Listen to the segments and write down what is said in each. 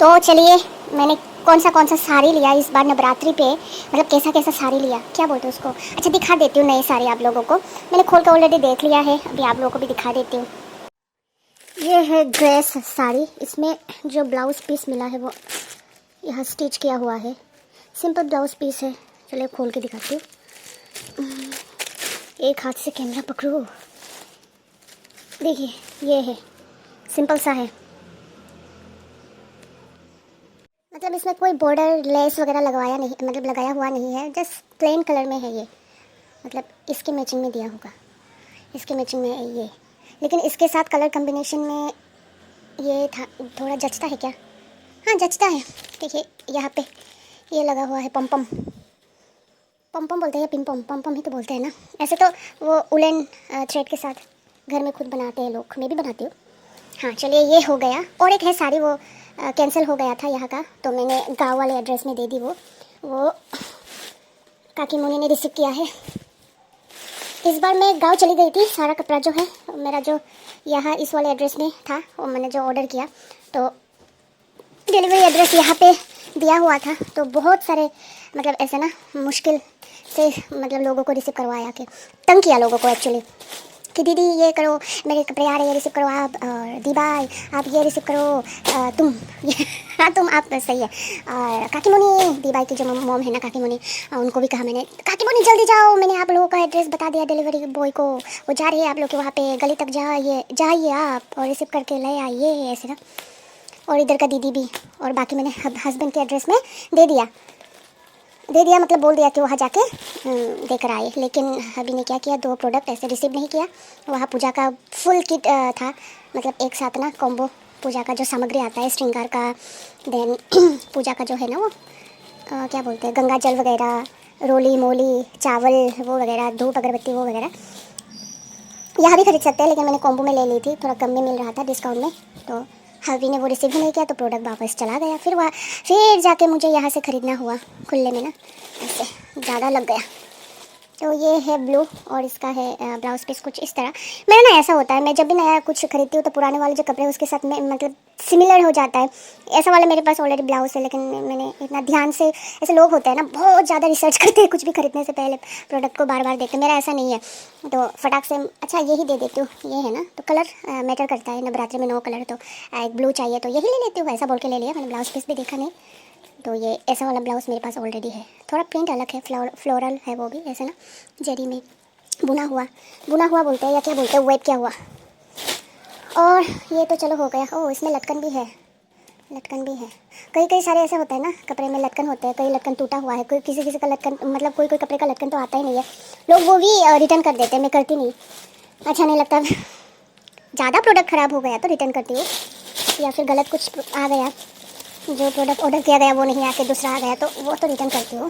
तो चलिए, मैंने कौन सा साड़ी लिया इस बार नवरात्रि पे, मतलब कैसा कैसा साड़ी लिया, क्या बोलते हैं उसको। अच्छा, दिखा देती हूँ नए साड़ी आप लोगों को। मैंने खोल कर ऑलरेडी देख लिया है, अभी आप लोगों को भी दिखा देती हूँ। ये है ड्रेस साड़ी, इसमें जो ब्लाउज पीस मिला है वो यहाँ स्टिच किया हुआ है, सिंपल ब्लाउज पीस है। चलिए खोल के दिखाती हूँ। एक हाथ से कैमरा पकड़ो, देखिए ये है, सिंपल सा है। मतलब इसमें कोई बॉर्डर लेस वगैरह लगवाया नहीं, मतलब लगाया हुआ नहीं है, जस्ट प्लेन कलर में है ये। मतलब इसके मैचिंग में दिया होगा, इसके मैचिंग में है ये, लेकिन इसके साथ कलर कॉम्बिनेशन में ये था, थोड़ा जचता है क्या? हाँ जचता है। देखिए यहाँ पे ये लगा हुआ है पम पम, पम पम बोलते हैं या पिम पम, पम पम ही तो बोलते हैं ना। ऐसे तो वो उलन थ्रेड के साथ घर में खुद बनाते हैं लोग, मैं भी बनाती हूँ। हाँ चलिए, ये हो गया। और एक है साड़ी, वो कैंसिल हो गया था यहाँ का, तो मैंने गांव वाले एड्रेस में दे दी। वो काकी मुनि ने रिसीव किया है। इस बार मैं गांव चली गई थी, सारा कपड़ा जो है मेरा, जो यहाँ इस वाले एड्रेस में था, वो मैंने जो ऑर्डर किया, तो डिलीवरी एड्रेस यहाँ पे दिया हुआ था। तो बहुत सारे मतलब ऐसे ना मुश्किल से मतलब लोगों को रिसीव करवाया, के तंग किया लोगों को एक्चुअली, कि दीदी ये करो, मेरे कपड़े आ रहे हैं, रिसीव करो आप, और दी भाई आप ये रिसीव करो, तुम हाँ तुम आप सही है। और काकी मुनी, दी भाई की जो मॉम है ना काकी मुनी, उनको भी कहा मैंने, काकी मुनी जल्दी जाओ, मैंने आप लोगों का एड्रेस बता दिया डिलीवरी बॉय को, वो जा रही है आप लोग के वहाँ पे गली तक, जाइए आप और रिसीव करके ले आइए, ऐसे ना। और इधर का दीदी भी, और बाकी मैंने हस्बैंड के एड्रेस में दे दिया, मतलब बोल दिया कि वहाँ जाके देकर आए। लेकिन अभी ने क्या किया, 2 प्रोडक्ट ऐसे रिसीव नहीं किया। वहाँ पूजा का फुल किट था, मतलब एक साथ ना कॉम्बो पूजा का जो सामग्री आता है, श्रृंगार का, देन पूजा का जो है ना वो क्या बोलते हैं, गंगा जल वगैरह, रोली मोली चावल वो वगैरह, धूप अगरबत्ती वो वगैरह, यहाँ भी खरीद सकते हैं, लेकिन मैंने कॉम्बो में ले ली थी, थोड़ा कम में मिल रहा था डिस्काउंट में। तो हल्दी ने वो रिसीव ही नहीं किया, तो प्रोडक्ट वापस चला गया। फिर जाके मुझे यहाँ से ख़रीदना हुआ खुले में ना, ऐसे ज़्यादा लग गया। तो ये है ब्लू, और इसका है ब्लाउज पीस कुछ इस तरह। मेरा ना ऐसा होता है, मैं जब भी नया कुछ खरीदती हूँ तो पुराने वाले जो कपड़े उसके साथ में मतलब सिमिलर हो जाता है। ऐसा वाला मेरे पास ऑलरेडी ब्लाउज है, लेकिन मैंने इतना ध्यान से, ऐसे लोग होते हैं ना बहुत ज़्यादा रिसर्च करते हैं कुछ भी खरीदने से पहले, प्रोडक्ट को बार बार देखते। मेरा ऐसा नहीं है, तो फटाक से अच्छा यही दे देती हूँ। ये है ना, तो कलर मैटर करता है, नवरात्रि में 9 कलर, तो एक ब्लू चाहिए तो यही ले लेती हूँ, ऐसा बोल के ले लिया मैंने। ब्लाउज पीस भी देखा नहीं, तो ये ऐसा वाला ब्लाउज़ मेरे पास ऑलरेडी है। थोड़ा प्रिंट अलग है, फ्लोरल है वो भी, ऐसे ना जरी में बुना हुआ बोलते हैं या क्या बोलते हैं, वेट क्या हुआ। और ये तो चलो हो गया। ओह, इसमें लटकन भी है, कई सारे ऐसे होते हैं ना कपड़े में लटकन होते हैं, कई लटकन टूटा हुआ है, कोई किसी का लटकन, मतलब कोई कपड़े का लटकन तो आता ही नहीं है, लोग वो भी रिटर्न कर देते हैं। मैं करती नहीं, अच्छा नहीं लगता। ज़्यादा प्रोडक्ट ख़राब हो गया तो रिटर्न करती हूँ, या फिर गलत कुछ आ गया, जो प्रोडक्ट ऑर्डर किया गया वो नहीं आके दूसरा आ गया, तो वो तो रिटर्न करती हूँ।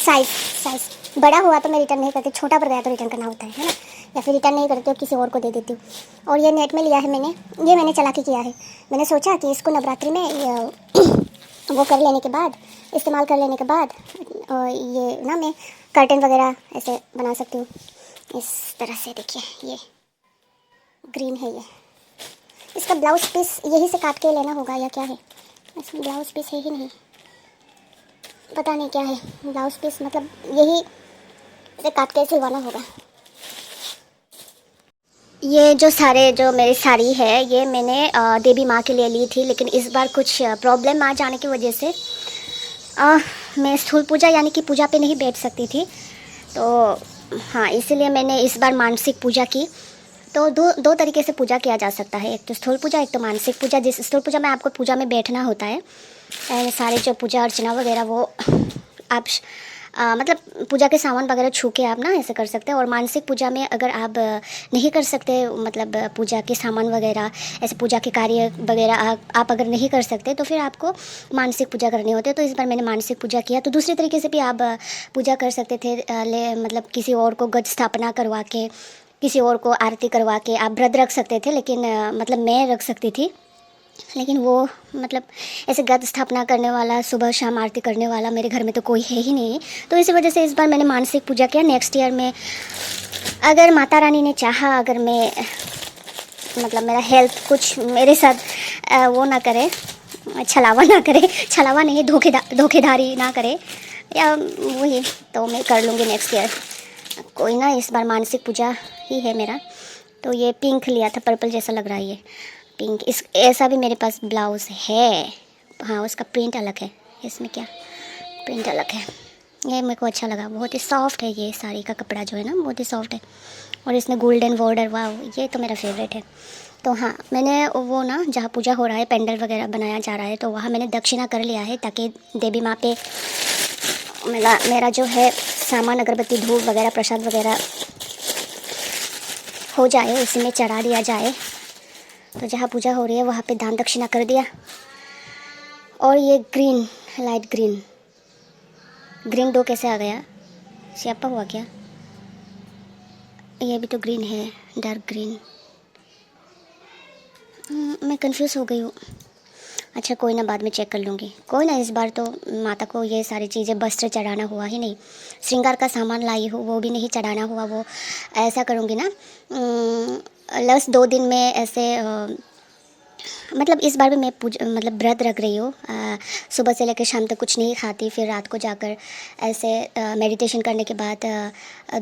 साइज़ बड़ा हुआ तो मैं रिटर्न नहीं करती, छोटा पड़ गया तो रिटर्न करना होता है ना, या फिर रिटर्न नहीं करती हूँ, किसी और को दे देती हूँ। और ये नेट में लिया है मैंने, ये मैंने चालाकी किया है। मैंने सोचा कि इसको नवरात्रि में वो कर लेने के बाद, इस्तेमाल कर लेने के बाद, और ये ना मैं कर्टन वगैरह ऐसे बना सकती हूँ इस तरह से। देखिए ये ग्रीन है, ये इसका ब्लाउज पीस यहीं से काट के लेना होगा या क्या है, इसमें ब्लाउज पीस है ही नहीं, पता नहीं क्या है ब्लाउज पीस, मतलब यही से काट के सिलवाना होगा। ये जो मेरी साड़ी है, ये मैंने देवी माँ के लिए ली थी, लेकिन इस बार कुछ प्रॉब्लम आ जाने की वजह से मैं स्थूल पूजा यानी कि पूजा पे नहीं बैठ सकती थी, तो हाँ इसीलिए मैंने इस बार मानसिक पूजा की। तो दो तरीके से पूजा किया जा सकता है, एक तो स्थूल पूजा, एक तो मानसिक पूजा। जिस स्थूल पूजा में आपको पूजा में बैठना होता है, सारे जो पूजा अर्चना वगैरह वो आप मतलब पूजा के सामान वगैरह छू के आप ना ऐसे कर सकते हैं। और मानसिक पूजा में अगर आप नहीं कर सकते, मतलब पूजा के सामान वगैरह ऐसे पूजा के कार्य वगैरह आप अगर नहीं कर सकते, तो फिर आपको मानसिक पूजा करनी होती है। तो इस बार मैंने मानसिक पूजा किया। तो दूसरे तरीके से भी आप पूजा कर सकते थे, मतलब किसी और को गज स्थापना करवा के, किसी और को आरती करवा के आप व्रत रख सकते थे, लेकिन मतलब मैं रख सकती थी, लेकिन वो मतलब ऐसे गद स्थापना करने वाला, सुबह शाम आरती करने वाला मेरे घर में तो कोई है ही नहीं। तो इसी वजह से इस बार मैंने मानसिक पूजा किया। नेक्स्ट ईयर में अगर माता रानी ने चाहा, अगर मैं मतलब मेरा हेल्थ कुछ मेरे साथ वो ना करे, छलावा ना करे, छलावा नहीं, धोखेधारी ना करे, या वही तो मैं कर लूँगी नेक्स्ट ईयर। कोई ना, इस बार मानसिक पूजा ही है मेरा। तो ये पिंक लिया था, पर्पल जैसा लग रहा है ये पिंक। इस ऐसा भी मेरे पास ब्लाउज़ है, हाँ उसका प्रिंट अलग है, इसमें क्या प्रिंट अलग है। ये मेरे को अच्छा लगा, बहुत ही सॉफ्ट है ये साड़ी का कपड़ा जो है ना, बहुत ही सॉफ्ट है। और इसमें गोल्डन बॉर्डर, वाह ये तो मेरा फेवरेट है। तो हाँ, मैंने वो ना जहाँ पूजा हो रहा है, पेंडल वगैरह बनाया जा रहा है, तो वहाँ मैंने दक्षिणा कर लिया है, ताकि देवी माँ पे मेरा जो है सामान, अगरबत्ती, धूप वगैरह, प्रसाद वगैरह हो जाए, उसी में चढ़ा दिया जाए। तो जहाँ पूजा हो रही है वहाँ पे दान दक्षिणा कर दिया। और ये green, light green, green dough कैसे आ गया, स्यापा हुआ क्या? ये भी तो ग्रीन है, डार्क ग्रीन। मैं कंफ्यूज हो गई हूँ। अच्छा कोई ना, बाद में चेक कर लूँगी। कोई ना, इस बार तो माता को ये सारी चीज़ें, वस्त्र चढ़ाना हुआ ही नहीं, श्रृंगार का सामान लाई हूँ वो भी नहीं चढ़ाना हुआ। वो ऐसा करूँगी ना, लास्ट 2 दिन में ऐसे मतलब इस बार भी मैं मतलब व्रत रख रही हूँ। सुबह से लेकर शाम तक कुछ नहीं खाती, फिर रात को जाकर ऐसे मेडिटेशन करने के बाद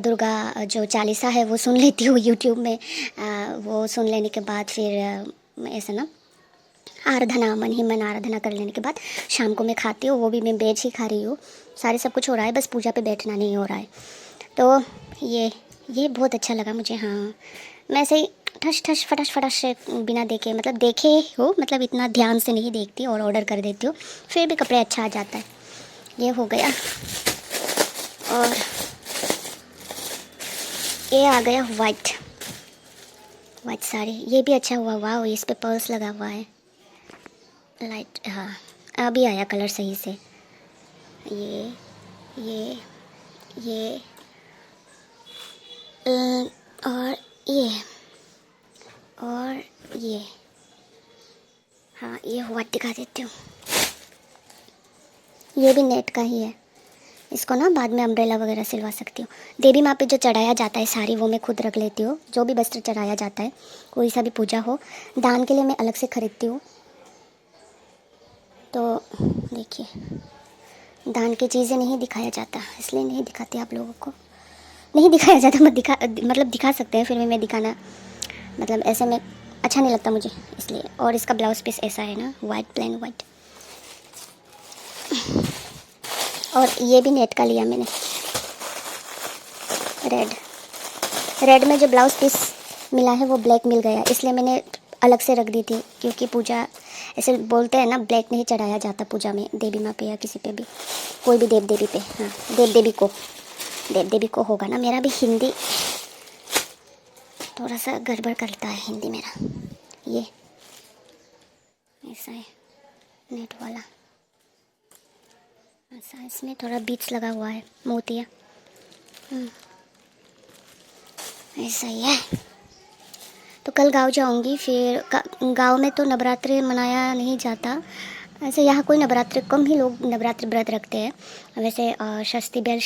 दुर्गा जो चालीसा है वो सुन लेती हूँ यूट्यूब में। वो सुन लेने के बाद फिर ऐसा ना आराधना, मन ही मन आराधना कर लेने के बाद शाम को मैं खाती हूँ, वो भी मैं वेज ही खा रही हूँ। सारे सब कुछ हो रहा है, बस पूजा पे बैठना नहीं हो रहा है। तो ये बहुत अच्छा लगा मुझे। हाँ, मैं ऐसे ही ठश ठश फटाश फटाश से बिना देखे, मतलब देखे हो, मतलब इतना ध्यान से नहीं देखती और ऑर्डर कर देती हूँ, फिर भी कपड़े अच्छा आ जाता है। ये हो गया। और ये आ गया वाइट साड़ी, ये भी अच्छा हुआ। वाह, इस पे पर्ल्स लगा हुआ है, लाइट। हाँ, अभी आया कलर सही से। ये ये ये और ये हाँ, ये व्हाइट दिखा देती हूँ। ये भी नेट का ही है। इसको ना बाद में अम्ब्रेला वगैरह सिलवा सकती हूँ। देवी माँ पे जो चढ़ाया जाता है साड़ी, वो मैं खुद रख लेती हूँ। जो भी वस्त्र चढ़ाया जाता है, कोई सा भी पूजा हो, दान के लिए मैं अलग से खरीदती हूँ। तो देखिए, दान की चीज़ें नहीं दिखाया जाता, इसलिए नहीं दिखाती आप लोगों को, नहीं दिखाया जाता। मतलब दिखा सकते हैं, फिर भी मैं दिखाना, मतलब ऐसे में अच्छा नहीं लगता मुझे, इसलिए। और इसका ब्लाउज पीस ऐसा है ना, वाइट, प्लेन वाइट। और ये भी नेट का लिया मैंने, रेड में जो ब्लाउज पीस मिला है वो ब्लैक मिल गया, इसलिए मैंने अलग से रख दी थी। क्योंकि पूजा ऐसे बोलते हैं ना, ब्लैक नहीं चढ़ाया जाता पूजा में, देवी माँ पे या किसी पे भी, कोई भी देव देवी पे। हाँ, देव देवी को होगा ना। मेरा भी हिंदी थोड़ा सा गड़बड़ करता है, हिंदी मेरा। ये ऐसा है नेट वाला, ऐसा इसमें थोड़ा बीट्स लगा हुआ है, मोतिया। ऐसा ही है। तो कल गाँव जाऊंगी। फिर गाँव में तो नवरात्रि मनाया नहीं जाता, ऐसे यहाँ कोई नवरात्रि, कम ही लोग नवरात्रि व्रत रखते हैं। वैसे षष्ठी बेल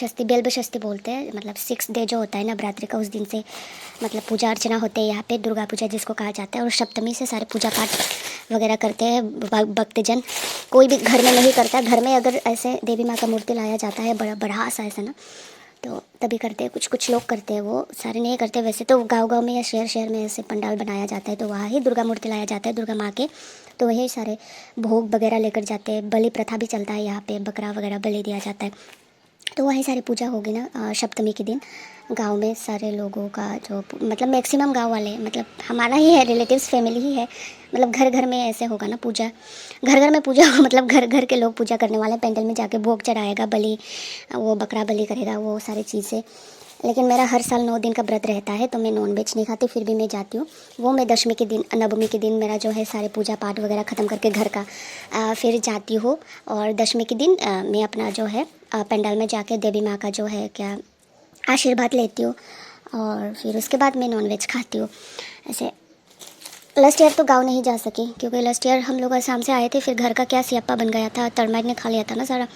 षष्ठी बोलते हैं, मतलब 6 डे जो होता है नवरात्रि का, उस दिन से मतलब पूजा अर्चना होते हैं यहाँ पे, दुर्गा पूजा जिसको कहा जाता है। और सप्तमी से सारे पूजा पाठ वगैरह करते हैं भक्तजन। कोई भी घर में नहीं करता, घर में अगर ऐसे देवी माँ का मूर्ति लाया जाता है, बड़ा सा ऐसा ना, तो तभी करते हैं। कुछ लोग करते हैं, वो सारे नहीं करते। वैसे तो गांव में या शहर में ऐसे पंडाल बनाया जाता है, तो वहाँ ही दुर्गा मूर्ति लाया जाता है, दुर्गा माँ के। तो वही सारे भोग वगैरह लेकर जाते हैं। बलि प्रथा भी चलता है यहाँ पे, बकरा वगैरह बलि दिया जाता है। तो वही सारी पूजा होगी ना सप्तमी के दिन। गांव में सारे लोगों का जो मतलब मैक्सिमम गांव वाले, मतलब हमारा ही है, रिलेटिव्स फैमिली ही है, मतलब घर में ऐसे होगा ना पूजा, घर में पूजा मतलब घर के लोग पूजा करने वाले हैं। पेंडल में जाके भोग चढ़ाएगा, बलि, वो बकरा बलि करेगा, वो सारी चीज़ें। लेकिन मेरा हर साल 9 दिन का व्रत रहता है, तो मैं नॉनवेज नहीं खाती, फिर भी मैं जाती हूँ। वो मैं दशमी के दिन, नवमी के दिन मेरा जो है सारे पूजा पाठ वगैरह ख़त्म करके घर का फिर जाती हूँ। और दशमी के दिन मैं अपना जो है पंडाल में जाके देवी माँ का जो है क्या आशीर्वाद लेती हूँ। और फिर उसके बाद मैं नॉनवेज खाती हूँ। ऐसे लास्ट ईयर तो गाँव नहीं जा सकी क्योंकि लास्ट ईयर हम लोग आसाम से आए थे, फिर घर का क्या सियाप्पा बन गया था, टर्माइट ने खा लिया था ना सारा।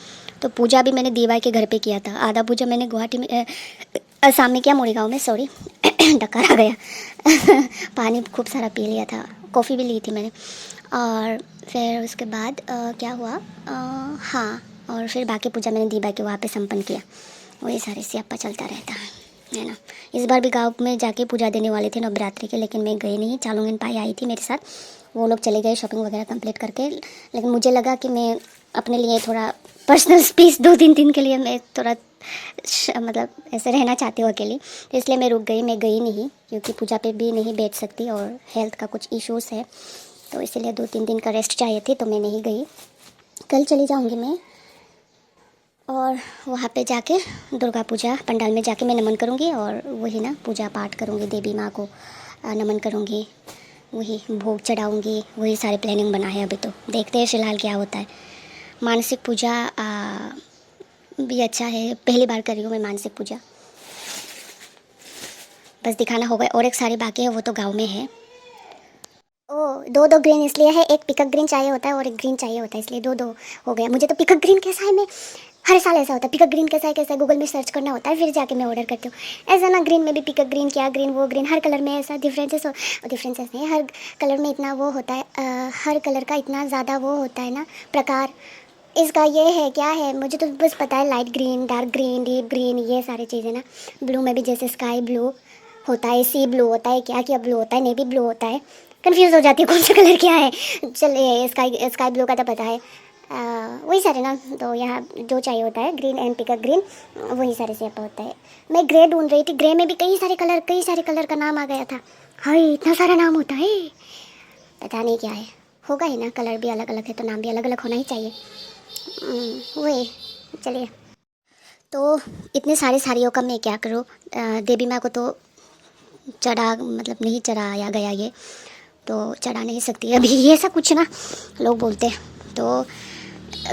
तो पूजा भी मैंने दीवाई के घर पे किया था, आधा पूजा मैंने गुवाहाटी में आसाम में किया, मोरीगांव में, सॉरी डकार आ गया पानी खूब सारा पी लिया था, कॉफ़ी भी ली थी मैंने। और फिर उसके बाद क्या हुआ, हाँ, और फिर बाकी पूजा मैंने दीवाई के वहाँ पे संपन्न किया। वही सारे सियाप्पा चलता रहता है ना। इस बार भी गांव में जाके पूजा देने वाले थे नवरात्रि के, लेकिन मैं गई नहीं। चालूंगन पाई आई थी मेरे साथ, वो लोग चले गए शॉपिंग वगैरह कंप्लीट करके। लेकिन मुझे लगा कि मैं अपने लिए थोड़ा पर्सनल स्पेस 2-3 दिन के लिए मैं थोड़ा मतलब ऐसे रहना चाहती हूँ अकेली, तो इसलिए मैं रुक गई। मैं गई नहीं क्योंकि पूजा पे भी नहीं बैठ सकती और हेल्थ का कुछ इश्यूज़ है, तो इसीलिए 2-3 दिन का रेस्ट चाहिए थी, तो मैं नहीं गई। कल चली जाऊँगी मैं, और वहाँ पे जाके दुर्गा पूजा पंडाल में जाके मैं नमन करूँगी और वही ना पूजा पाठ करूँगी, देवी माँ को नमन करूँगी, वही भोग चढ़ाऊँगी, वही सारी प्लानिंग बना है। अभी तो देखते हैं फ़िलहाल क्या होता है। मानसिक पूजा भी अच्छा है, पहली बार कर रही हूँ मैं मानसिक पूजा, बस दिखाना होगा। और एक सारी बाकी है, वो तो गाँव में है। ओ, दो ग्रीन इसलिए है, एक पिकअप ग्रीन चाहिए होता है और एक ग्रीन चाहिए होता है, इसलिए दो हो गया। मुझे तो पिकअप ग्रीन कैसा है, मैं हर साल ऐसा होता है, पिकअप ग्रीन कैसा है गूगल में सर्च करना होता है, फिर जाके मैं ऑर्डर करती हूँ। ऐसा ना ग्रीन में भी पिकअप ग्रीन, क्या ग्रीन वो ग्रीन, हर कलर में ऐसा डिफरेंसेस नहीं, हर कलर में इतना वो होता है, हर कलर का इतना ज़्यादा वो होता है ना प्रकार। इसका ये है क्या है, मुझे तो बस पता है light green, dark green, deep green, ये सारी चीज़ें ना। ब्लू में भी जैसे स्काई ब्लू होता है, सी ब्लू होता है, क्या क्या ब्लू होता है, नेवी ब्लू होता है, कंफ्यूज हो जाती है कौन सा कलर क्या है। चलिए स्काई ब्लू का तो पता है। वही सारे ना, तो यहाँ जो चाहिए होता है ग्रीन एंड पिकअप ग्रीन, वही सारे से होता है। मैं ग्रे ढूंढ रही थी, ग्रे में भी कई सारे कलर का नाम आ गया था। हाय इतना सारा नाम होता है, पता नहीं क्या है। होगा ही ना, कलर भी अलग अलग है तो नाम भी अलग अलग होना ही चाहिए। वही, चलिए। तो इतने सारे साड़ियों का मैं क्या करूँ, देवी माँ को तो चढ़ा मतलब नहीं चढ़ाया गया, ये तो चढ़ा नहीं सकती अभी, ये सब कुछ ना लोग बोलते हैं। तो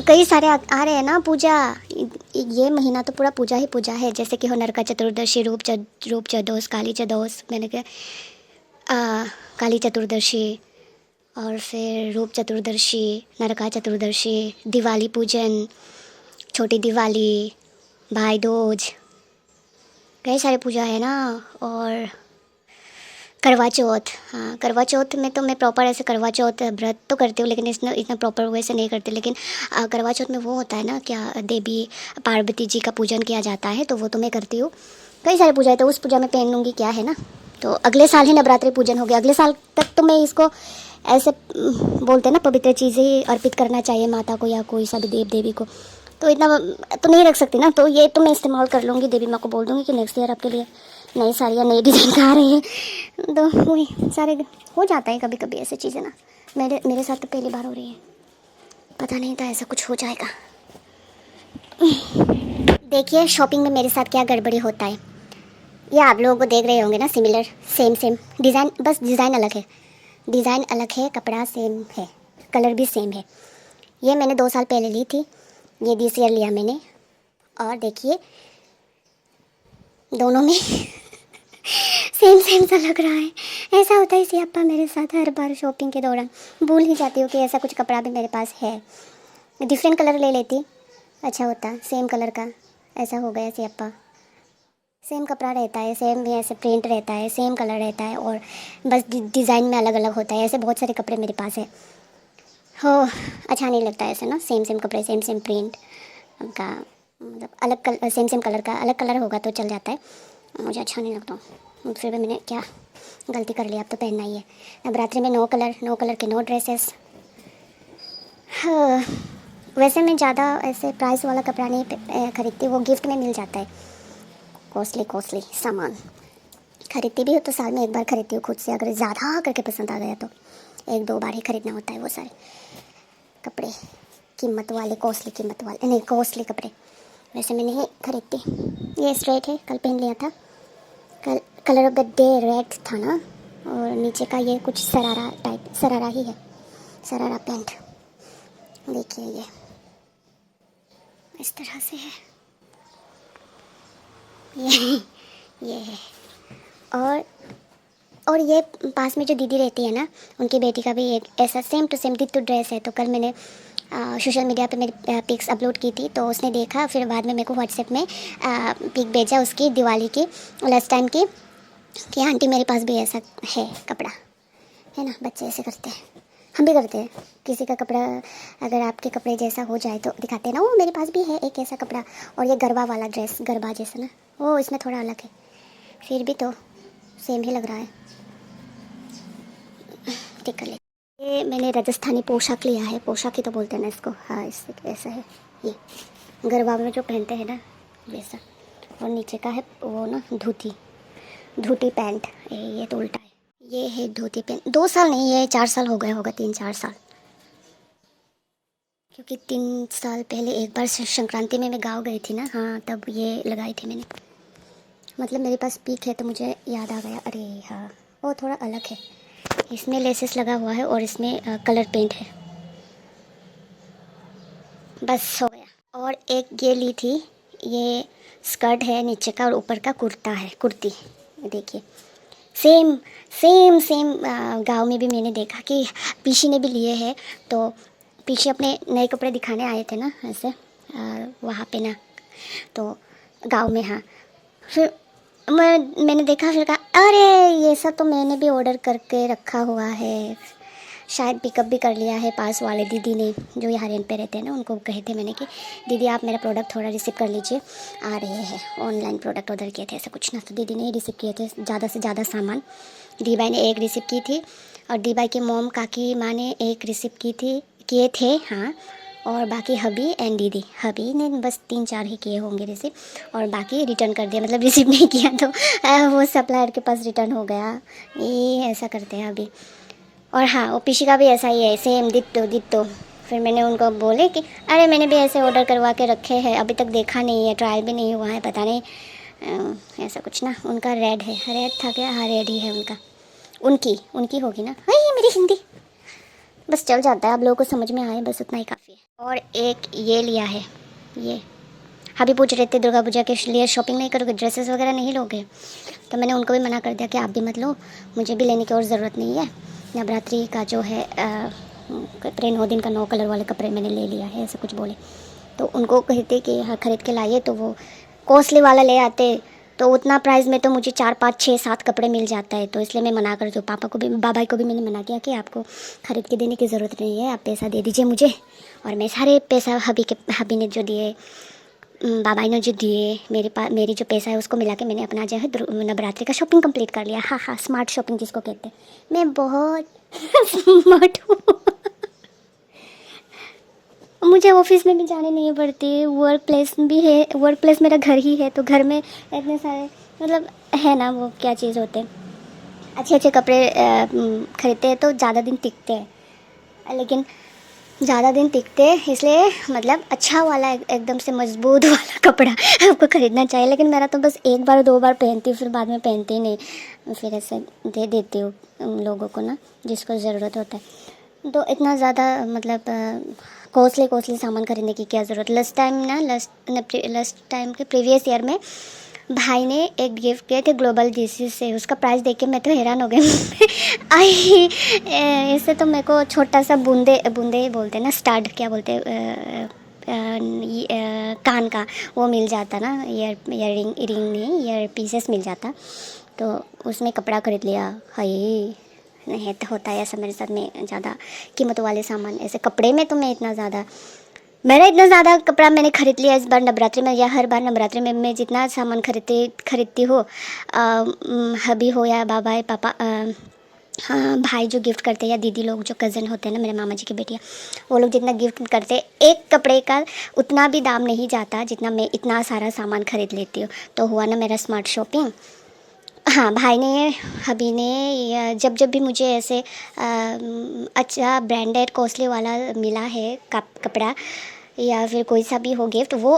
कई सारे आ रहे हैं ना पूजा, ये महीना तो पूरा पूजा ही पूजा है, जैसे कि हो नरका चतुर्दशी, रूप चौदस, काली चौदस, मैंने कहा काली चतुर्दशी, और फिर रूप चतुर्दशी, नरका चतुर्दशी, दिवाली पूजन, छोटी दिवाली, भाई दूज, कई सारे पूजा है ना। और करवा चौथ, हाँ करवा चौथ में तो मैं प्रॉपर ऐसे करवा चौथ व्रत तो करती हूँ, लेकिन इतना प्रॉपर वैसे नहीं करती। लेकिन करवा चौथ में वो होता है ना, क्या देवी पार्वती जी का पूजन किया जाता है, तो वो तो मैं करती हूँ। कई सारी पूजा है, तो उस पूजा में पहन लूँगी, क्या है ना। तो अगले साल ही नवरात्रि पूजन हो गया, अगले साल तक तो मैं इसको ऐसे बोलते हैं ना, पवित्र चीज़ें ही अर्पित करना चाहिए माता को या कोई सा भी देव देवी को, तो इतना तो नहीं रख सकती ना। तो ये तो मैं इस्तेमाल कर लूँगी, देवी माँ को बोल दूँगी कि नेक्स्ट ईयर आपके लिए नई साड़ियाँ नई डिज़ाइन का आ रही है। तो वही सारे हो जाता है कभी कभी ऐसी चीज़ें ना। मेरे साथ तो पहली बार हो रही है, पता नहीं था ऐसा कुछ हो जाएगा। देखिए शॉपिंग में मेरे साथ क्या गड़बड़ी होता है, ये आप लोगों को देख रहे होंगे ना, सिमिलर सेम डिज़ाइन, बस डिज़ाइन अलग है, कपड़ा सेम है, कलर भी सेम है। ये मैंने 2 साल पहले ली थी, ये दिस ईयर लिया मैंने, और देखिए दोनों में सेम सा लग रहा है। ऐसा होता है सियाप्पा मेरे साथ हर बार शॉपिंग के दौरान, भूल ही जाती हूँ कि ऐसा कुछ कपड़ा भी मेरे पास है। डिफरेंट कलर ले लेती, अच्छा होता, सेम कलर का ऐसा हो गया सियाप्पा। सेम कपड़ा रहता है, सेम ऐसे प्रिंट रहता है, सेम कलर रहता है, और बस डिज़ाइन में अलग अलग होता है। ऐसे बहुत सारे कपड़े मेरे पास है, हो अच्छा नहीं लगता ऐसे ना, सेम कपड़े सेम प्रिंट का, मतलब अलग कलर सेम कलर का अलग कलर होगा तो चल जाता है, मुझे अच्छा नहीं लगता। फिर भी मैंने क्या गलती कर ली, अब तो पहनना ही है। नवरात्रि में 9 कलर के 9 ड्रेसेस। हाँ, वैसे मैं ज़्यादा ऐसे प्राइस वाला कपड़ा नहीं खरीदती, वो गिफ्ट में मिल जाता है, कॉस्टली सामान। खरीदती भी हो तो साल में एक बार खरीदती हूँ खुद से, अगर ज़्यादा करके पसंद आ गया तो 1-2 बार ही खरीदना होता है वो सारे कपड़े, कॉस्टली कपड़े वैसे मैं नहीं खरीदती। ये स्ट्रेट है, कल पहन लिया था, colour of the day red था ना, और नीचे का ये कुछ शरारा ही है, शरारा पैंट। देखिए ये इस तरह से है, ये है। और और ये पास में जो दीदी रहती है ना, उनकी बेटी का भी एक ऐसा same to same ditto dress है। तो कल मैंने सोशल मीडिया पे मेरी पिक्स अपलोड की थी, तो उसने देखा, फिर बाद में मेरे को व्हाट्सएप में पिक भेजा उसकी दिवाली की लास्ट टाइम की, कि आंटी मेरे पास भी ऐसा है कपड़ा, है ना। बच्चे ऐसे करते हैं, हम भी करते हैं। किसी का कपड़ा अगर आपके कपड़े जैसा हो जाए तो दिखाते हैं ना, वो मेरे पास भी है एक ऐसा कपड़ा। और ये गरबा वाला ड्रेस, गरबा जैसा ना, वो इसमें थोड़ा अलग है, फिर भी तो सेम ही लग रहा है। ठीक कर ले। ये मैंने राजस्थानी पोशाक लिया है, पोशाक ही तो बोलते हैं ना इसको। हाँ, इससे ऐसा है, ये गरबा में जो पहनते हैं ना वैसा। और नीचे का है वो ना धोती, धोती पैंट। ये तो उल्टा है। ये है धोती पैंट। 2 साल नहीं, ये 4 साल हो गए होगा, 3-4 साल। क्योंकि 3 साल पहले एक बार संक्रांति में मैं गाँव गई थी ना, हाँ, तब ये लगाई थी मैंने। मतलब मेरे पास पिक है तो मुझे याद आ गया। अरे हाँ, वो थोड़ा अलग है, इसमें लेसेस लगा हुआ है और इसमें कलर पेंट है। बस हो गया। और एक ये ली थी, ये स्कर्ट है नीचे का और ऊपर का कुर्ता है, कुर्ती। देखिए सेम सेम सेम गाँव में भी मैंने देखा कि पीशी ने भी लिए हैं। तो पीछे अपने नए कपड़े दिखाने आए थे ना ऐसे वहाँ पे ना, तो गांव में। हाँ, फिर मैंने देखा, फिर कहा अरे ये सब तो मैंने भी ऑर्डर करके रखा हुआ है, शायद पिकअप भी कर लिया है पास वाले दीदी ने, जो यहाँ रेंट पे रहते हैं ना। उनको कहे थे मैंने कि दीदी आप मेरा प्रोडक्ट थोड़ा रिसीव कर लीजिए, आ रहे हैं। ऑनलाइन प्रोडक्ट ऑर्डर किए थे ऐसा कुछ ना, तो दीदी ने रिसीव किए थे ज़्यादा से ज़्यादा सामान। दीबाई ने एक रिसीव की थी और दीबाई की मोम काकी माँ ने एक रिसीव किए थे। हाँ, और बाकी हबी एंड दीदी, हबी ने बस 3-4 ही किए होंगे रिसीव, और बाकी रिटर्न कर दिया, मतलब रिसीव नहीं किया तो वो सप्लायर के पास रिटर्न हो गया। ये ऐसा करते हैं अभी। और हाँ, वो पीछे का भी ऐसा ही है, सेम डिट्टो डिट्टो। फिर मैंने उनको बोले कि अरे मैंने भी ऐसे ऑर्डर करवा के रखे हैं, अभी तक देखा नहीं है, ट्रायल भी नहीं हुआ है, पता नहीं ऐसा कुछ ना। उनका रेड है, रेड था क्या? हाँ, रेड ही है उनका। उनकी होगी ना। हाँ, ये मेरी हिंदी बस चल जाता है, आप लोगों को समझ में आए बस उतना ही काफ़ी है। और एक ये लिया है, ये अभी पूछ रहे थे दुर्गा पूजा के लिए शॉपिंग नहीं करोगे, ड्रेसेस वगैरह नहीं लोगे? तो मैंने उनको भी मना कर दिया कि आप भी मत लो, मुझे भी लेने की और ज़रूरत नहीं है। नवरात्रि का जो है कपड़े 9 दिन का 9 कलर वाले कपड़े मैंने ले लिया है, ऐसा कुछ बोले। तो उनको कहते कि हाँ ख़रीद के लाइए, तो वो कॉस्टली वाला ले आते, तो उतना प्राइस में तो मुझे 4-5-6-7 कपड़े मिल जाता है। तो इसलिए मैं मना कर दूँ। पापा को भी, बाबा को भी मैंने मना किया कि आपको ख़रीद के देने की ज़रूरत नहीं है, आप पैसा दे दीजिए मुझे, और मैं सारे पैसा हबी ने जो दिए, बाबा ने जो दिए, मेरी जो पैसा है उसको मिला के मैंने अपना जो है नवरात्रि का शॉपिंग कंप्लीट कर लिया। हाँ हाँ, स्मार्ट शॉपिंग जिसको कहते हैं। मैं बहुत स्मार्ट हूँ। मुझे ऑफिस में भी जाने नहीं पड़ती, वर्क प्लेस भी है, वर्क प्लेस मेरा घर ही है, तो घर में इतने सारे मतलब है ना, वो क्या चीज़ होते हैं, अच्छे अच्छे कपड़े खरीदते हैं तो ज़्यादा दिन टिकते हैं। लेकिन ज़्यादा दिन टिकते इसलिए मतलब अच्छा वाला एकदम से मजबूत वाला कपड़ा आपको ख़रीदना चाहिए। लेकिन मेरा तो बस 1-2 बार पहनती हूँ, फिर बाद में पहनती ही नहीं, फिर ऐसे दे देती हूँ उन लोगों को ना जिसको ज़रूरत होता है। तो इतना ज़्यादा मतलब कॉस्टली सामान खरीदने की क्या ज़रूरत। लास्ट टाइम के प्रीवियस ईयर में भाई ने एक गिफ्ट किए थे ग्लोबल डिसीज से, उसका प्राइस देख के मैं तो हैरान हो गई। आई ऐसे तो मेरे को छोटा सा बूंदे बोलते हैं ना, स्टड क्या बोलते हैं, कान का वो मिल जाता ना, ईयर रिंग नहीं, ईयर पीसेस मिल जाता, तो उसमें कपड़ा खरीद लिया। हाय, नहीं तो होता है ऐसा मेरे साथ में, ज़्यादा कीमतों वाले सामान ऐसे कपड़े में तो मैंने इतना ज़्यादा कपड़ा मैंने खरीद लिया इस बार नवरात्रि में, या हर बार नवरात्रि में मैं जितना सामान खरीदती हूँ, हबी हो या बाबा है, पापा, हाँ भाई जो गिफ्ट करते हैं, या दीदी लोग जो कज़न होते हैं ना, मेरे मामा जी की बेटियाँ, वो लोग जितना गिफ्ट करते हैं, एक कपड़े का उतना भी दाम नहीं जाता जितना मैं इतना सारा सामान खरीद लेती हूँ। तो हुआ ना मेरा स्मार्ट शॉपिंग। हाँ, भाई ने, हबी ने, जब भी मुझे ऐसे अच्छा ब्रांडेड कॉस्टली वाला मिला है कपड़ा, या फिर कोई सा भी हो गिफ्ट, वो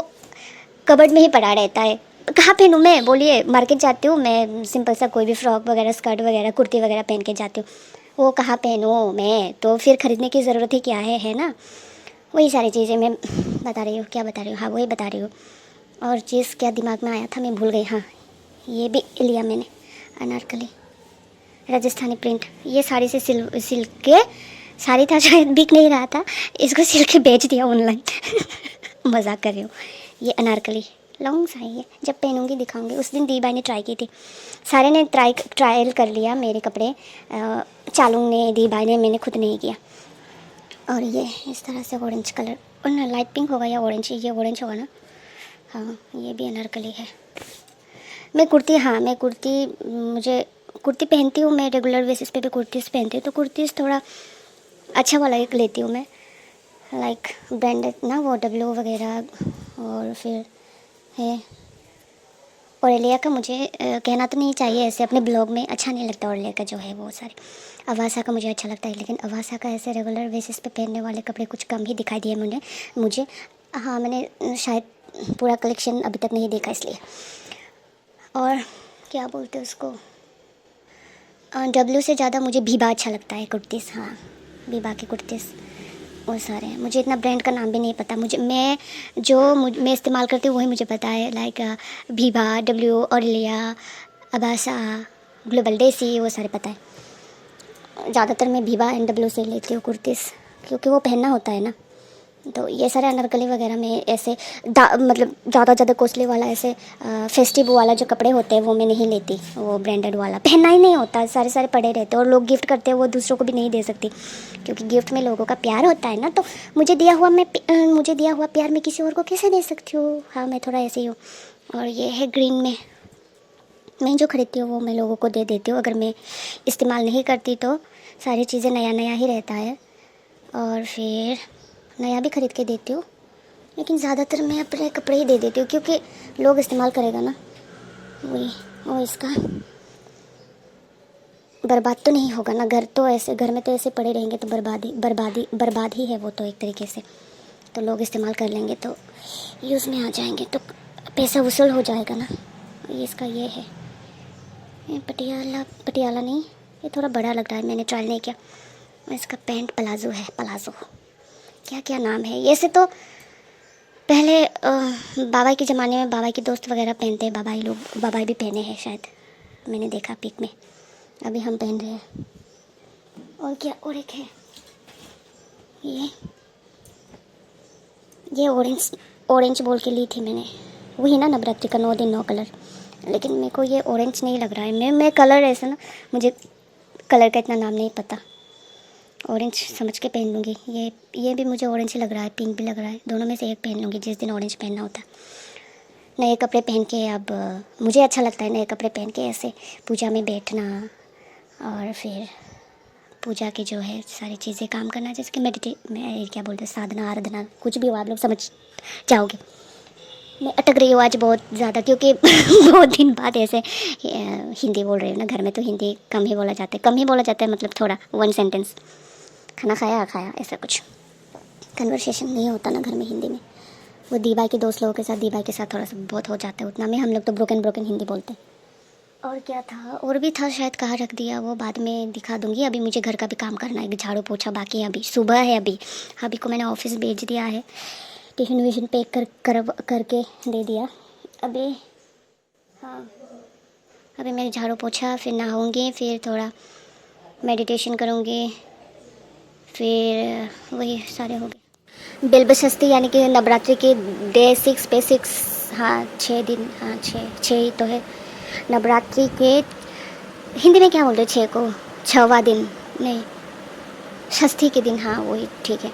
कबर्ड में ही पड़ा रहता है। कहाँ पहनूँ मैं, बोलिए? मार्केट जाती हूँ मैं, सिंपल सा कोई भी फ्रॉक वगैरह, स्कर्ट वगैरह, कुर्ती वगैरह पहन के जाती हूँ, वो कहाँ पहनूँ मैं? तो फिर ख़रीदने की ज़रूरत ही क्या है ना। वही सारी चीज़ें मैं बता रही हूँ। क्या बता रही हूँ? हाँ, वही बता रही हूँ। और चीज़ क्या दिमाग में आया था, मैं भूल गई। हाँ, ये भी लिया मैंने, अनारकली। राजस्थानी प्रिंट। ये साड़ी से सिल के, साड़ी था शायद, बिक नहीं रहा था, इसको सिल के बेच दिया ऑनलाइन। मजाक कर रही हूँ। ये अनारकली लॉन्ग सा है ये, जब पहनूंगी दिखाऊंगी। उस दिन दी भाई ने ट्राई की थी, सारे ने ट्रायल कर लिया मेरे कपड़े, चालू ने, दी भाई ने, मैंने खुद नहीं किया। और ये इस तरह से ऑरेंज कलर, और ना लाइट पिंक होगा या ऑरेंज, ये ऑरेंज होगा ना। हाँ, ये भी अनारकली है। मैं कुर्ती, हाँ मैं कुर्ती, मुझे कुर्ती पहनती हूँ मैं, रेगुलर बेसिस पे भी कुर्तीज़ पहनती हूँ। तो कुर्तीज़ थोड़ा अच्छा वाला एक लेती हूँ मैं, लाइक ब्रांडेड ना, वो डब्ल्यू वगैरह। और फिर है ओरेलिया का, मुझे कहना तो नहीं चाहिए ऐसे अपने ब्लॉग में, अच्छा नहीं लगता ओरेलिया का जो है वो सारे। अवासा का मुझे अच्छा लगता है, लेकिन अवासा का ऐसे रेगुलर बेसिस पे पहनने वाले कपड़े कुछ कम ही दिखाई दिए मुझे। हाँ, मैंने शायद पूरा कलेक्शन अभी तक नहीं देखा इसलिए। और क्या बोलते हैं उसको, डब्ल्यू से ज़्यादा मुझे भीबा अच्छा लगता है कुर्तीज़। हाँ, भीबा की कुर्तीज़ वो सारे हैं। मुझे इतना ब्रांड का नाम भी नहीं पता, मैं इस्तेमाल करती हूँ वही मुझे पता है, लाइक भीबा, डब्ल्यू, ओरेलिया, अबासा, ग्लोबल, देसी, वो सारे पता है। ज़्यादातर मैं भीबा एंड डब्ल्यू से लेती हूँ कुर्तीज़, क्योंकि वो पहनना होता है ना। तो ये सारे अनारकली वगैरह में ऐसे मतलब ज़्यादा कॉस्टली वाला, ऐसे फेस्टिव वाला जो कपड़े होते हैं वो मैं नहीं लेती। वो ब्रांडेड वाला पहनना ही नहीं होता, सारे पड़े रहते हैं, और लोग गिफ्ट करते हैं, वो दूसरों को भी नहीं दे सकती, क्योंकि गिफ्ट में लोगों का प्यार होता है ना। तो मुझे दिया हुआ प्यार मैं किसी और को कैसे दे सकती हूँ। हाँ, मैं थोड़ा ऐसे ही हूँ। और ये है ग्रीन में, मैं जो खरीदती हूँ वो मैं लोगों को दे देती हूँ, अगर मैं इस्तेमाल नहीं करती तो। सारी चीज़ें नया ही रहता है, और फिर नया भी ख़रीद के देती हूँ, लेकिन ज़्यादातर मैं अपने कपड़े ही दे देती हूँ, क्योंकि लोग इस्तेमाल करेगा ना, वही। और इसका बर्बाद तो नहीं होगा ना, घर में तो ऐसे पड़े रहेंगे तो बर्बाद ही है वो तो एक तरीके से। तो लोग इस्तेमाल कर लेंगे तो यूज़ में आ जाएंगे, तो पैसा वसूल हो जाएगा ना। ये इसका ये है, ये पटियाला नहीं, ये थोड़ा बड़ा लग रहा है, मैंने ट्राई नहीं किया। इसका पैंट प्लाजो है, प्लाजो, क्या नाम है। ऐसे तो पहले बाबा के ज़माने में बाबा के दोस्त वगैरह पहनते हैं, बाबा भी पहने हैं शायद, मैंने देखा पिक में। अभी हम पहन रहे हैं। और क्या, और एक है ये ऑरेंज बोल के ली थी मैंने, वही ना नवरात्रि का 9 दिन 9 कलर। लेकिन मेरे को ये ऑरेंज नहीं लग रहा है, मैं कलर ऐसा ना, मुझे कलर का इतना नाम नहीं पता, ऑरेंज समझ के पहन लूँगी। ये भी मुझे ऑरेंज ही लग रहा है, पिंक भी लग रहा है, दोनों में से एक पहन लूँगी जिस दिन ऑरेंज पहनना होता है। नए कपड़े पहन के अब मुझे अच्छा लगता है, नए कपड़े पहन के ऐसे पूजा में बैठना, और फिर पूजा की जो है सारी चीज़ें काम करना, जैसे कि मैं क्या बोलते हैं, साधना आराधना, कुछ भी हो, आप लोग समझ जाओगे। मैं अटक रही हूँ आज बहुत ज़्यादा, क्योंकि बहुत दिन बाद ऐसे हिंदी बोल रही हूँ ना। घर में तो हिंदी कम ही बोला जाता है, मतलब थोड़ा 1 सेंटेंस, खाना खाया ऐसा कुछ कन्वर्सेशन नहीं होता ना घर में हिंदी में। वो दीवाई के दोस्त लोगों के साथ, दीवाई के साथ थोड़ा सा बहुत हो जाता है, उतना में हम लोग तो ब्रोकन हिंदी बोलते हैं। और क्या था, और भी था शायद, कहाँ रख दिया वो, बाद में दिखा दूँगी। अभी मुझे घर का भी काम करना है, झाड़ू पोछा बाकी है, अभी सुबह है। अभी को मैंने ऑफिस भेज दिया है, टिफ़िन विफ़िन पैक करके दे दिया अभी। हाँ, अभी मैं झाड़ू पोछा, फिर नहाऊँगी, फिर थोड़ा मेडिटेशन करूँगी, फिर वही सारे हो गए। बिल्बशस्ती यानी कि नवरात्रि के डे 6 पे 6, हाँ 6 दिन, हाँ 6 ही तो है नवरात्रि के। हिंदी में क्या बोलते हैं 6 को, 6वां दिन नहीं, षष्ठी के दिन, हाँ वही ठीक है।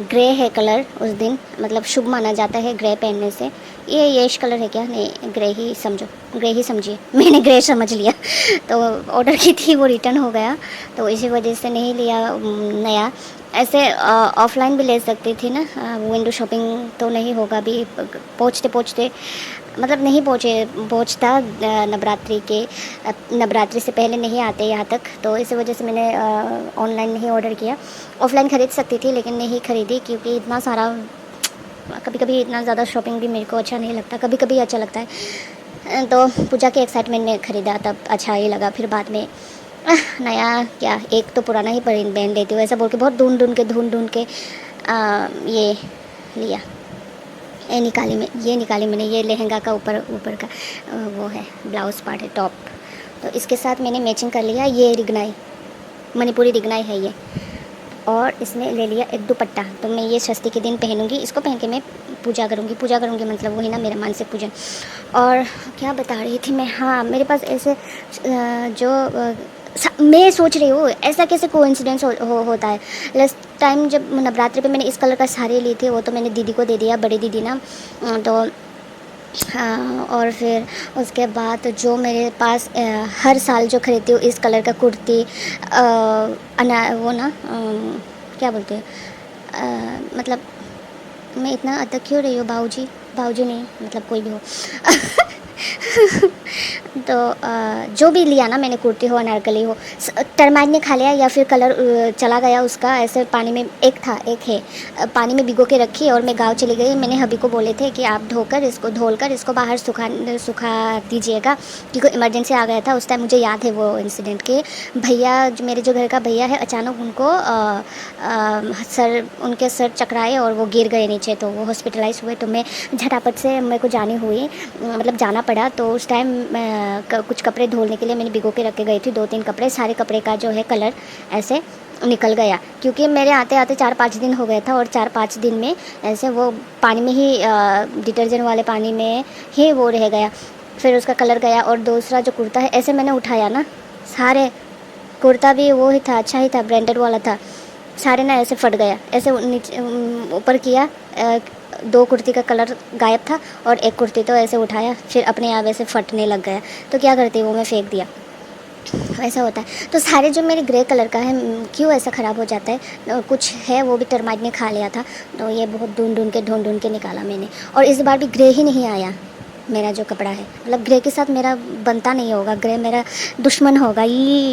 ग्रे है कलर उस दिन, मतलब शुभ माना जाता है ग्रे पहनने से। ये येश कलर है क्या, नहीं ग्रे ही समझिए, मैंने ग्रे समझ लिया। तो ऑर्डर की थी, वो रिटर्न हो गया, तो इसी वजह से नहीं लिया नया। ऐसे ऑफलाइन भी ले सकती थी ना, विंडो शॉपिंग तो नहीं होगा अभी, पहुँचते मतलब नहीं पहुँचता नवरात्रि से पहले नहीं आते यहाँ तक, तो इसी वजह से मैंने ऑनलाइन नहीं ऑर्डर किया। ऑफलाइन ख़रीद सकती थी लेकिन नहीं ख़रीदी, क्योंकि इतना सारा, कभी इतना ज़्यादा शॉपिंग भी मेरे को अच्छा नहीं लगता, कभी अच्छा लगता है। तो पूजा के एक्साइटमेंट में ख़रीदा, तब अच्छा ही लगा। फिर बाद में नया क्या, एक तो पुराना ही पहन लेती हूँ, ऐसा बोल के बहुत ढूंढ ढूंढ के ये लिया। ये निकाली मैंने, ये लहंगा का ऊपर का वो है, ब्लाउज़ पार्ट है, टॉप तो इसके साथ मैंने मैचिंग कर लिया ये रिगनाई, मणिपुरी रिगनाई है ये। और इसमें ले लिया एक दुपट्टा, तो मैं ये षष्ठी के दिन पहनूंगी, इसको पहन के मैं पूजा करूंगी मतलब वही ना मेरा मानसिक पूजन। और क्या बता रही थी मैं, हाँ मेरे पास ऐसे मैं सोच रही हूँ ऐसा कैसे कोइंसिडेंस होता है। लास्ट टाइम जब नवरात्रि पे मैंने इस कलर का साड़ी ली थी, वो तो मैंने दीदी को दे दिया, बड़ी दीदी ना, तो हाँ। और फिर उसके बाद जो मेरे पास हर साल जो खरीदती हूँ इस कलर का कुर्ती, वो ना क्या बोलते हैं, मतलब मैं इतना अटक क्यों रही हूँ, बाऊजी नहीं, मतलब कोई भी हो तो जो भी लिया ना मैंने, कुर्ती हो अनारकली हो, टर्माइट ने खा लिया या फिर कलर चला गया उसका, ऐसे पानी में एक है, पानी में भिगो के रखी और मैं गांव चली गई। मैंने हबी को बोले थे कि आप धोकर इसको बाहर सुखा दीजिएगा, क्योंकि इमरजेंसी आ गया था उस टाइम। मुझे याद है वो इंसिडेंट के भैया, मेरे जो घर का भैया है, अचानक उनको उनके सर चकराए और वो गिर गए नीचे, तो वो हॉस्पिटलाइज हुए। तो मैं झटापट से मेरे को मतलब जाना पड़ा। तो उस टाइम कुछ कपड़े धोने के लिए मैंने भिगो के रख के गई थी, 2-3 कपड़े, सारे कपड़े का जो है कलर ऐसे निकल गया, क्योंकि मेरे आते आते 4-5 दिन हो गया था, और 4-5 दिन में ऐसे वो पानी में ही डिटर्जेंट वाले पानी में ही वो रह गया, फिर उसका कलर गया। और दूसरा जो कुर्ता है, ऐसे मैंने उठाया ना, सारे कुर्ता भी वो ही था, अच्छा ही था, ब्रांडेड वाला था, सारे ना ऐसे फट गया, ऐसे नीचे ऊपर किया, 2 कुर्ती का कलर गायब था, और एक कुर्ती तो ऐसे उठाया, फिर अपने आप ऐसे फटने लग गया। तो क्या करती, वो मैं फेंक दिया, ऐसा होता है। तो सारे जो मेरे ग्रे कलर का है, क्यों ऐसा ख़राब हो जाता है, कुछ है वो भी टर्माइट ने खा लिया था, तो ये बहुत ढूंढ के निकाला मैंने। और इस बार भी ग्रे ही नहीं आया मेरा जो कपड़ा है, मतलब ग्रे के साथ मेरा बनता नहीं होगा, ग्रे मेरा दुश्मन होगा। ये